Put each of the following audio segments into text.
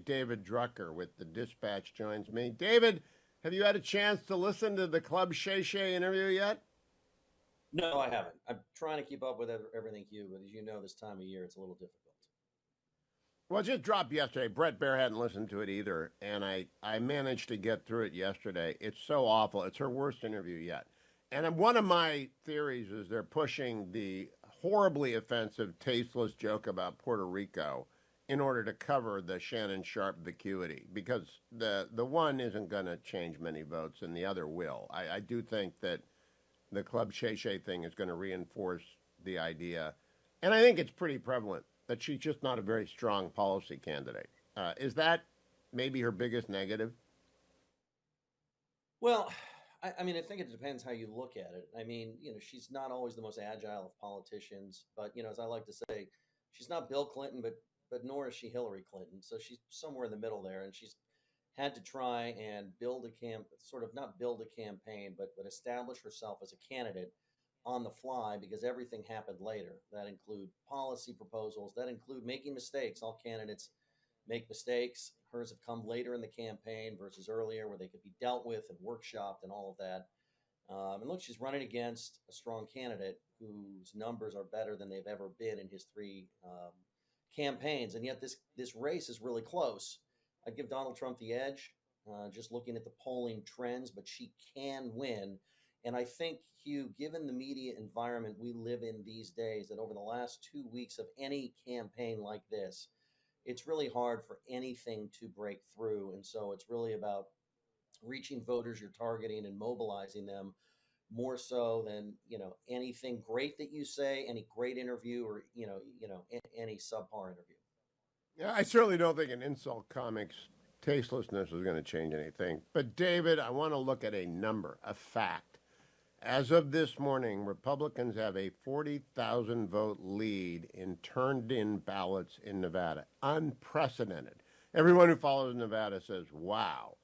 David Drucker with the Dispatch joins me. David, have you had a chance to listen to the Club Shay Shay interview yet? No, I haven't. I'm trying to keep up with everything, Hugh, but as you know, this time of year it's a little difficult. Well, it just dropped yesterday. Brett Baer hadn't listened to it either, and I managed to get through it yesterday. It's so awful. It's her worst interview yet. And one of my theories is they're pushing the horribly offensive, tasteless joke about Puerto Rico in order to cover the Shannon Sharp vacuity, because the one isn't going to change many votes and the other will. I do think that the Club Shay Shay thing is going to reinforce the idea. And I think it's pretty prevalent that she's just not a very strong policy candidate. Is that maybe her biggest negative? Well, I think it depends how you look at it. She's not always the most agile of politicians, but as I like to say, she's not Bill Clinton, but nor is she Hillary Clinton. So she's somewhere in the middle there, and she's had to try and build a sort of not build a campaign, but establish herself as a candidate on the fly because everything happened later. That include policy proposals, that include making mistakes. All candidates make mistakes. Hers have come later in the campaign versus earlier, where they could be dealt with and workshopped and all of that. And look, she's running against a strong candidate whose numbers are better than they've ever been in his three campaigns, and yet this race is really close. I'd give Donald Trump the edge, just looking at the polling trends, but she can win. And I think, Hugh, given the media environment we live in these days, that over the last 2 weeks of any campaign like this, it's really hard for anything to break through. And so it's really about reaching voters you're targeting and mobilizing them more so than anything great that you say, any great interview, or any subpar interview. Yeah, I certainly don't think an insult comic's tastelessness is going to change anything. But, David, I want to look at a number, a fact. As of this morning, Republicans have a 40,000 vote lead in turned in ballots in Nevada. Unprecedented. Everyone who follows Nevada says, wow.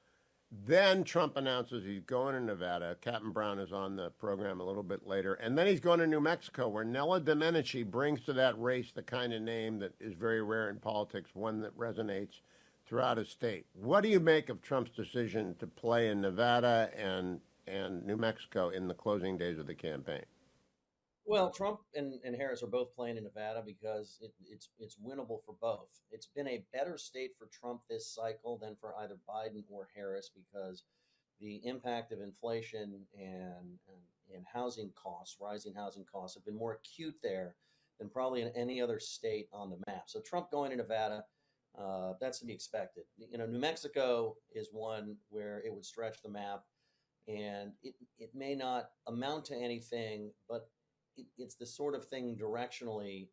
Then Trump announces he's going to Nevada. Captain Brown is on the program a little bit later. And then he's going to New Mexico, where Nella Domenici brings to that race the kind of name that is very rare in politics, one that resonates throughout a state. What do you make of Trump's decision to play in Nevada and New Mexico in the closing days of the campaign? Well, Trump and Harris are both playing in Nevada because it's winnable for both. It's been a better state for Trump this cycle than for either Biden or Harris because the impact of inflation and housing costs, rising housing costs, have been more acute there than probably in any other state on the map. So Trump going to Nevada, that's to be expected. New Mexico is one where it would stretch the map, and it may not amount to anything, but it's the sort of thing directionally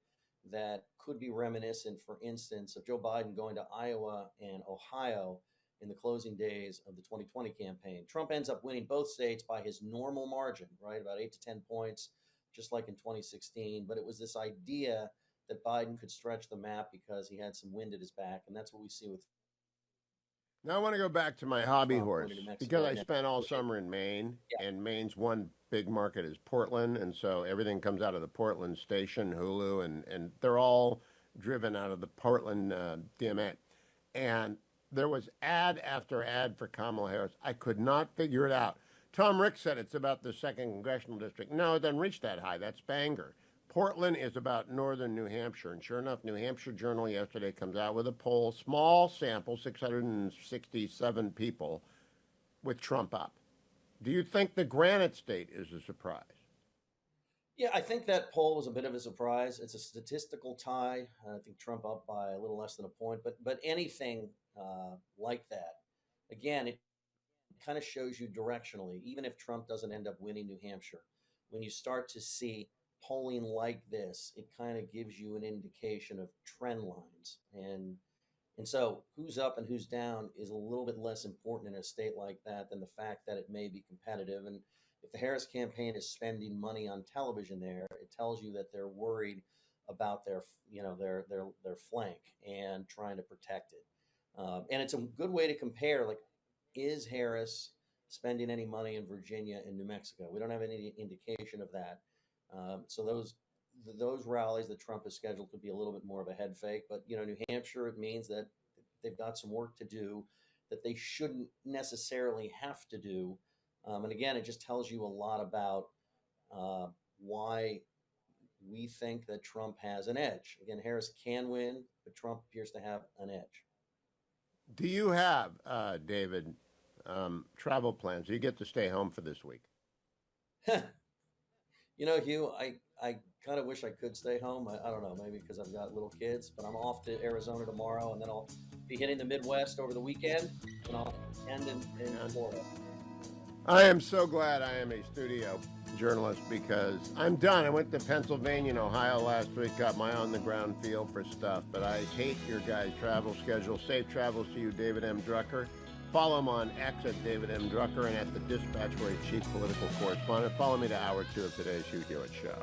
that could be reminiscent, for instance, of Joe Biden going to Iowa and Ohio in the closing days of the 2020 campaign. Trump ends up winning both states by his normal margin, right? About 8 to 10 points, just like in 2016. But it was this idea that Biden could stretch the map because he had some wind at his back. And that's what we see with Now I want to go back to my hobby Trump going to New horse because Mexico. I And spent all summer in Maine, yeah, and Maine's one big market is Portland, and so everything comes out of the Portland station, Hulu, and they're all driven out of the Portland DMA. And there was ad after ad for Kamala Harris. I could not figure it out. Tom Rick said it's about the second congressional district. No, it doesn't reach that high. That's Bangor. Portland is about northern New Hampshire. And sure enough, New Hampshire Journal yesterday comes out with a poll, small sample, 667 people, with Trump up. Do you think the Granite State is a surprise? yeah, I think that poll was a bit of a surprise. It's a statistical tie. I think Trump up by a little less than a point, but anything like that, again, it kind of shows you directionally, even if Trump doesn't end up winning New Hampshire, when you start to see polling like this, it kind of gives you an indication of trend lines. And so who's up and who's down is a little bit less important in a state like that than the fact that it may be competitive. And if the Harris campaign is spending money on television there, it tells you that they're worried about their flank and trying to protect it. And it's a good way to compare, like, is Harris spending any money in Virginia and New Mexico? We don't have any indication of that. So those rallies that Trump has scheduled could be a little bit more of a head fake. But New Hampshire, it means that they've got some work to do that they shouldn't necessarily have to do. And again, it just tells you a lot about why we think that Trump has an edge. Again, Harris can win, but Trump appears to have an edge. Do you have, David, travel plans? Do you get to stay home for this week? Hugh, I kind of wish I could stay home. I don't know, maybe because I've got little kids, but I'm off to Arizona tomorrow, and then I'll be hitting the Midwest over the weekend, and I'll end in Florida. I am so glad I am a studio journalist because I'm done. I went to Pennsylvania and Ohio last week, got my on-the-ground feel for stuff, but I hate your guys' travel schedule. Safe travels to you, David M. Drucker. Follow him on X at David M. Drucker and at the Dispatch, where he's chief political correspondent. Follow me to Hour 2 of today's Hugh Hewitt Show.